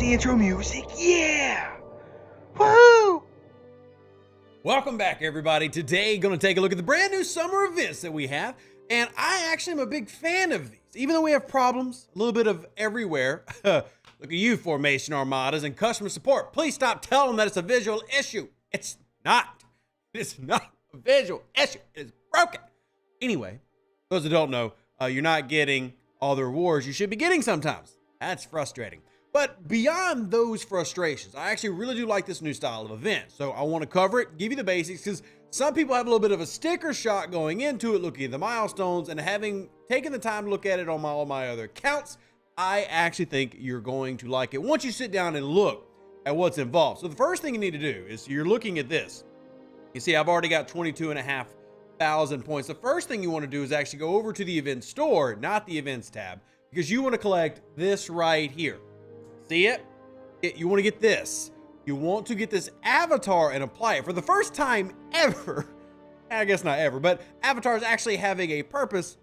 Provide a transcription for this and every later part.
the intro music. Yeah! Woohoo! Welcome back, everybody. Today, going to take a look at the brand new summer events that we have. And I actually am a big fan of these. Even though we have problems, a little bit of everywhere. Look at you, Formation Armadas and customer support. Please stop telling them that it's a visual issue. It's not. It's not a visual issue. It is broken. Anyway, those that don't know, you're not getting all the rewards you should be getting sometimes. That's frustrating. But beyond those frustrations, I actually really do like this new style of event. So I want to cover it, give you the basics, because some people have a little bit of a sticker shock going into it, looking at the milestones, and having taken the time to look at it on all my other accounts, I actually think you're going to like it once you sit down and look at what's involved. So the first thing you need to do is you're looking at this. You see, I've already got 22,500 points. The first thing you want to do is actually go over to the event store, not the events tab, because you want to collect this right here. See it? You want to get this. You want to get this avatar and apply it for the first time ever. I guess not ever, but avatars actually having a purpose.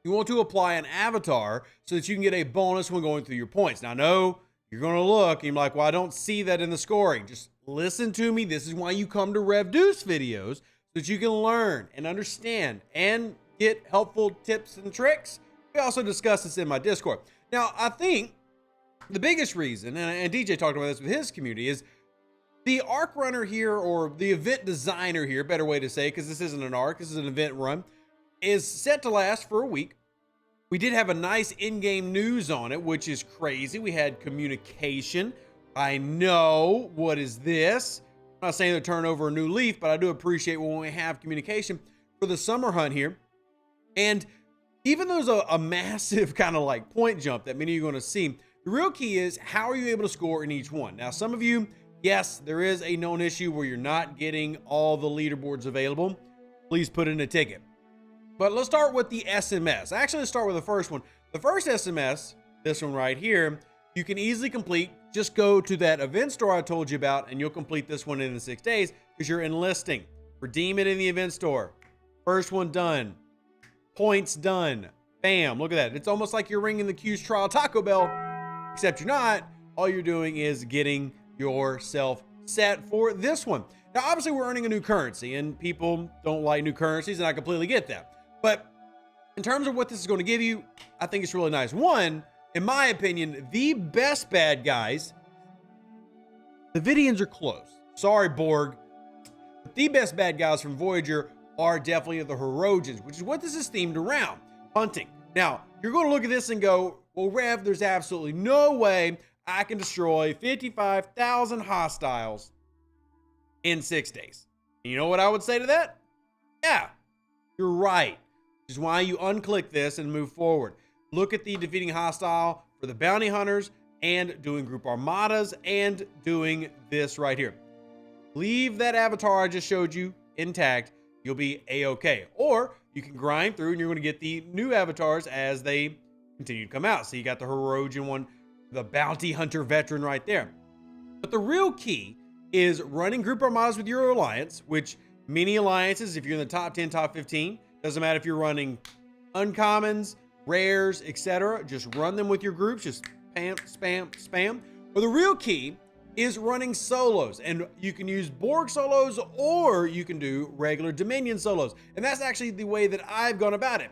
You want to apply an avatar so that you can get a bonus when going through your points. Now, I know you're going to look and you're like, well, I don't see that in the scoring. Just listen to me. This is why you come to Rev Deuce videos, so that you can learn and understand and get helpful tips and tricks. We also discuss this in my Discord. Now, I think the biggest reason, and DJ talked about this with his community, is the arc runner here, or the event designer here, better way to say, because this isn't an arc, this is an event run, is set to last for a week. We did have a nice in-game news on it, which is crazy. We had communication. I know, what is this? I'm not saying to turn over a new leaf, but I do appreciate when we have communication for the summer hunt here. And even though there's a massive kind of like point jump that many of you are going to see, the real key is how are you able to score in each one? Now, some of you, yes, there is a known issue where you're not getting all the leaderboards available. Please put in a ticket. But let's start with the SMS. Actually, let's start with the first one. The first SMS, this one right here, you can easily complete. Just go to that event store I told you about, and you'll complete this one in the 6 days because you're enlisting. Redeem it in the event store. First one done. Points done. Bam, look at that. It's almost like you're ringing the Q's trial Taco Bell. Except you're not. All you're doing is getting yourself set for this one. Now, obviously, we're earning a new currency, and people don't like new currencies, and I completely get that. But in terms of what this is going to give you, I think it's really nice. One, in my opinion, the best bad guys, the Vidians are close. Sorry, Borg. But the best bad guys from Voyager are definitely the Hirogens, which is what this is themed around, hunting. Now, you're going to look at this and go, well, Rev, there's absolutely no way I can destroy 55,000 hostiles in 6 days. And you know what I would say to that? Yeah, you're right. Which is why you unclick this and move forward. Look at the defeating hostile for the bounty hunters and doing group armadas and doing this right here. Leave that avatar I just showed you intact. You'll be A-okay. Or you can grind through and you're going to get the new avatars as they continue to come out. So you got the Hirogen one, the bounty hunter veteran right there. But the real key is running group armadas with your alliance, which many alliances, if you're in the top 10, top 15, doesn't matter if you're running uncommons, rares, etc. Just run them with your groups. Just spam, spam, spam. But the real key is running solos, and you can use Borg solos or you can do regular Dominion solos. And that's actually the way that I've gone about it.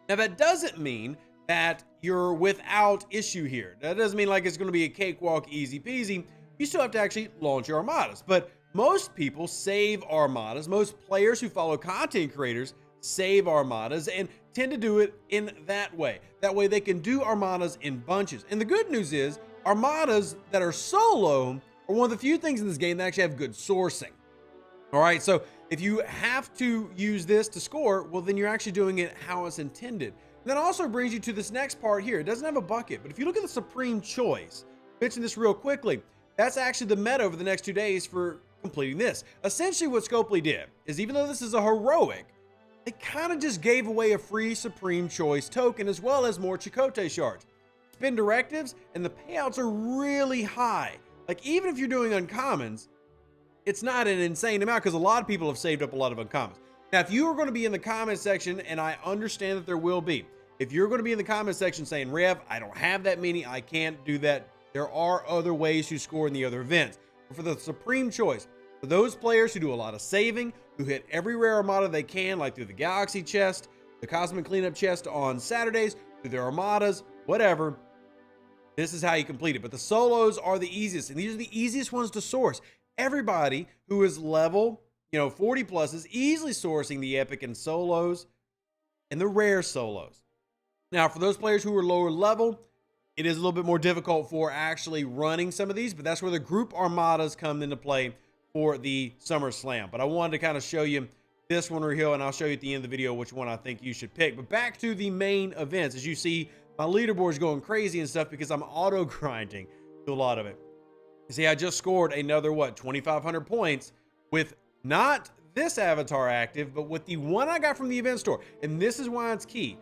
Now, that doesn't mean that you're without issue here. That doesn't mean like it's going to be a cakewalk, easy peasy. You still have to actually launch your armadas. But most people save armadas. Most players who follow content creators save armadas and tend to do it in that way. That way they can do armadas in bunches. And the good news is armadas that are solo are one of the few things in this game that actually have good sourcing. All right, so if you have to use this to score, well, then you're actually doing it how it's intended. And that also brings you to this next part here. It doesn't have a bucket, but if you look at the Supreme Choice, mention this real quickly, that's actually the meta over the next 2 days for completing this. Essentially what Scopely did is, even though this is a heroic, they kind of just gave away a free Supreme Choice token as well as more Chakotay shards. Spin directives and the payouts are really high. Like, even if you're doing uncommons, it's not an insane amount because a lot of people have saved up a lot of uncommons. Now, if you are going to be in the comment section, and I understand that there will be, if you're going to be in the comment section saying, Rev, I don't have that many, I can't do that There are other ways to score in the other events. But for the supreme choice, for those players who do a lot of saving, who hit every rare armada they can, like through the Galaxy chest, the Cosmic Cleanup chest on Saturdays, through their armadas, whatever, this is how you complete it. But the solos are the easiest, and these are the easiest ones to source. Everybody who is level, 40 plus is easily sourcing the epic and solos and the rare solos. Now, for those players who are lower level, it is a little bit more difficult for actually running some of these, but that's where the group armadas come into play for the SummerSlam. But I wanted to kind of show you this one right here, and I'll show you at the end of the video which one I think you should pick. But back to the main events. As you see, my leaderboard is going crazy and stuff because I'm auto grinding to a lot of it. You see, I just scored another, 2,500 points with not this avatar active, but with the one I got from the event store. And this is why it's key.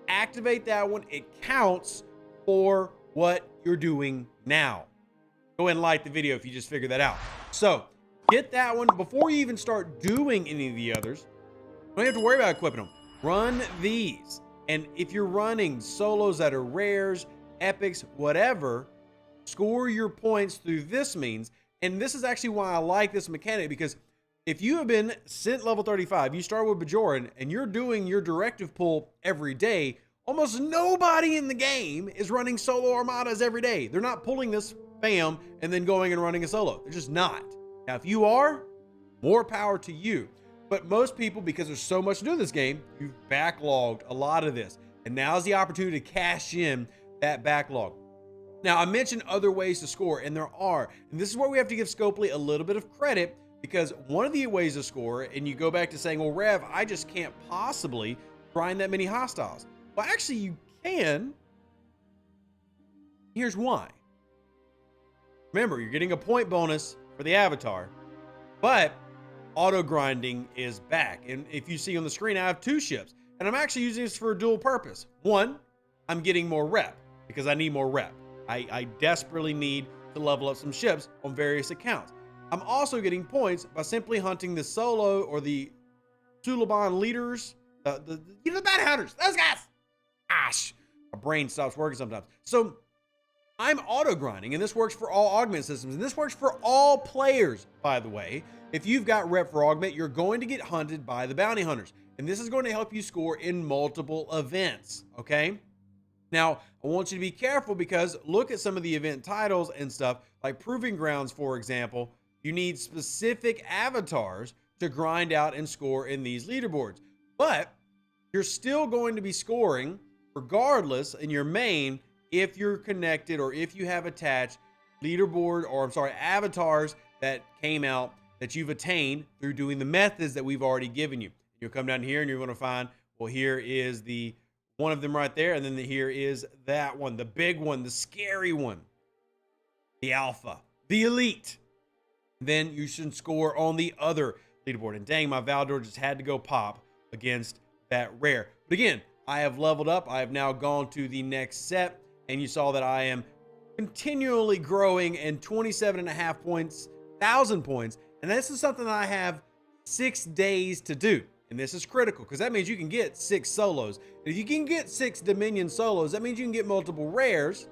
Activate that one. It counts for what you're doing now. Go ahead and like the video if you just figured that out. So get that one before you even start doing any of the others. You don't have to worry about equipping them. Run these. And if you're running solos that are rares, epics, whatever, score your points through this means. And this is actually why I like this mechanic, because if you have been sent level 35, you start with Bajoran, and you're doing your directive pull every day, almost nobody in the game is running solo armadas every day. They're not pulling this, bam, and then going and running a solo. They're just not. Now, if you are, more power to you. But most people, because there's so much to do in this game, you've backlogged a lot of this. And now's the opportunity to cash in that backlog. Now, I mentioned other ways to score, and there are. And this is where we have to give Scopely a little bit of credit, because one of the ways to score, and you go back to saying, well, Rev, I just can't possibly grind that many hostiles. Well, actually, you can. Here's why. Remember, you're getting a point bonus for the avatar, but auto grinding is back. And if you see on the screen, I have 2 ships, and I'm actually using this for a dual purpose. One, I'm getting more rep because I need more rep. I desperately need to level up some ships on various accounts. I'm also getting points by simply hunting the solo or the Suliban leaders, the bad hunters, those guys. Gosh, my brain stops working sometimes. So I'm auto grinding, and this works for all augment systems, and this works for all players, by the way. If you've got rep for augment, you're going to get hunted by the bounty hunters, and this is going to help you score in multiple events, okay? Now, I want you to be careful, because look at some of the event titles and stuff, like Proving Grounds, for example. You need specific avatars to grind out and score in these leaderboards, but you're still going to be scoring regardless in your main if you're connected or if you have attached avatars that came out that you've attained through doing the methods that we've already given you. You'll come down here and you're going to find, well, here is the one of them right there, and then here is that one, the big one, the scary one, the alpha, the elite. Then you should score on the other leaderboard. And dang, my Valdor just had to go pop against that rare. But again, I have leveled up. I have now gone to the next set, and you saw that I am continually growing and 27,500 points. And this is something that I have 6 days to do. And this is critical, because that means you can get 6 solos. And if you can get 6 Dominion solos, that means you can get multiple rares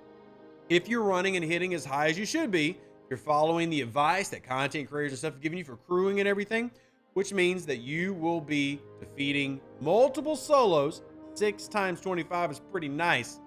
if you're running and hitting as high as you should be. You're following the advice that content creators and stuff have given you for crewing and everything, which means that you will be defeating multiple solos. 6 times 25 is pretty nice.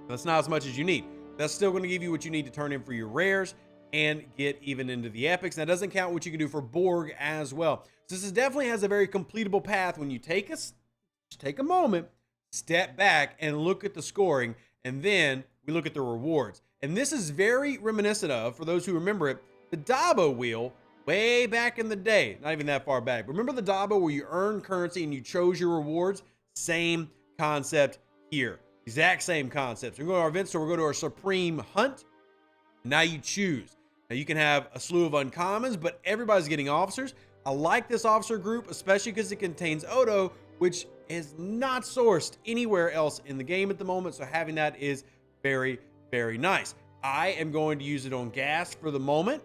That's not as much as you need. That's still going to give you what you need to turn in for your rares and get even into the epics. That doesn't count what you can do for Borg as well. So this definitely has a very completable path when you take a moment, step back, and look at the scoring, and then we look at the rewards. And this is very reminiscent of, for those who remember it, the Dabo wheel way back in the day. Not even that far back. But remember the Dabo where you earn currency and you chose your rewards? Same concept here. Exact same concept. So we're going to our event store, we're going to our Supreme Hunt. Now you choose. Now you can have a slew of uncommons, but everybody's getting officers. I like this officer group, especially because it contains Odo, which is not sourced anywhere else in the game at the moment. So having that is very, very nice. I am going to use it on gas for the moment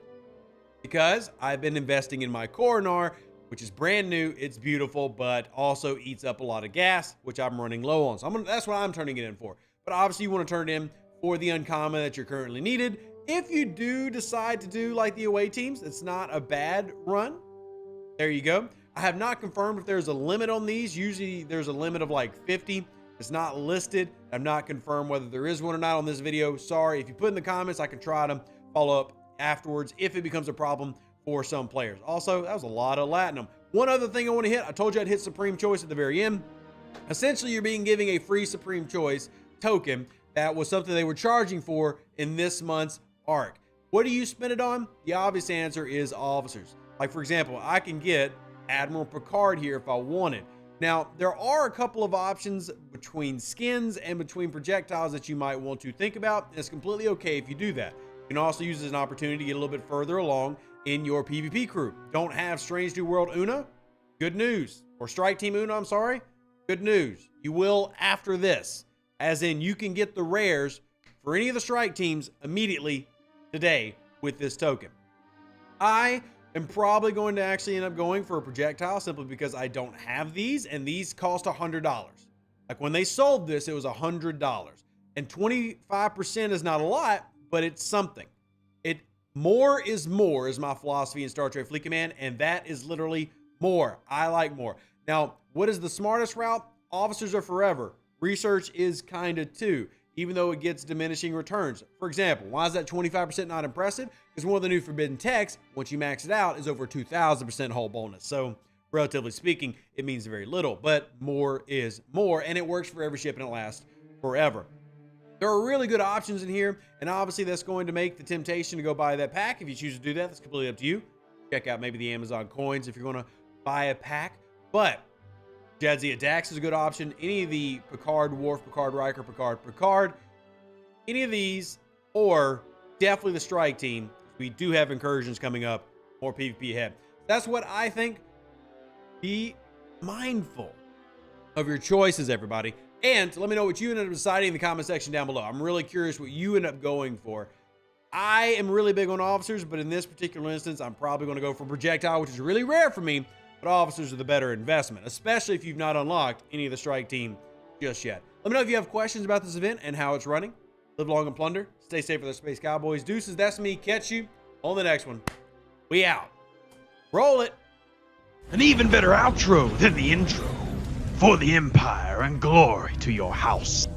because I've been investing in my Coronar, which is brand new. It's beautiful, but also eats up a lot of gas, which I'm running low on. So that's what I'm turning it in for. But obviously you want to turn it in for the uncommon that you're currently needed. If you do decide to do like the away teams, it's not a bad run. There you go. I have not confirmed if there's a limit on these. Usually there's a limit of like 50. It's not listed. I'm not confirmed whether there is one or not on this video. Sorry. If you put in the comments, I can try to follow up afterwards if it becomes a problem for some players. Also, that was a lot of Latinum. One other thing I want to hit, I told you I'd hit Supreme Choice at the very end. Essentially, you're being given a free Supreme Choice token. That was something they were charging for in this month's arc. What do you spend it on? The obvious answer is officers. Like, for example, I can get Admiral Picard here if I wanted. Now, there are a couple of options between skins and between projectiles that you might want to think about. And it's completely okay if you do that. You can also use it as an opportunity to get a little bit further along in your PvP crew. Don't have Strange New World Una? Good news. Or Strike Team Una, I'm sorry. Good news. You will after this. As in, you can get the rares for any of the strike teams immediately today with this token. I am probably going to actually end up going for a projectile simply because I don't have these, and these cost $100. Like when they sold this, it was $100. And 25% is not a lot, but it's something. More is my philosophy in Star Trek Fleet Command, and that is literally more. I like more. Now, what is the smartest route? Officers are forever. Research is kind of too, even though it gets diminishing returns. For example, why is that 25% not impressive? Because one of the new forbidden techs, once you max it out, is over 2,000% hull bonus. So, relatively speaking, it means very little, but more is more, and it works for every ship and it lasts forever. There are really good options in here, and obviously that's going to make the temptation to go buy that pack. If you choose to do that, that's completely up to you. Check out maybe the Amazon coins if you're going to buy a pack. But Jadzia Dax is a good option. Any of the Picard, Worf, Picard, Riker, Picard, any of these, or definitely the strike team. We do have incursions coming up, more PvP ahead. That's what I think. Be mindful of your choices, everybody. And let me know what you ended up deciding in the comment section down below. I'm really curious what you end up going for. I am really big on officers, but in this particular instance, I'm probably going to go for projectile, which is really rare for me. But officers are the better investment, especially if you've not unlocked any of the strike team just yet. Let me know if you have questions about this event and how it's running. Live long and plunder. Stay safe with the Space Cowboys. Deuces, that's me. Catch you on the next one. We out. Roll it. An even better outro than the intro. For the Empire and glory to your house.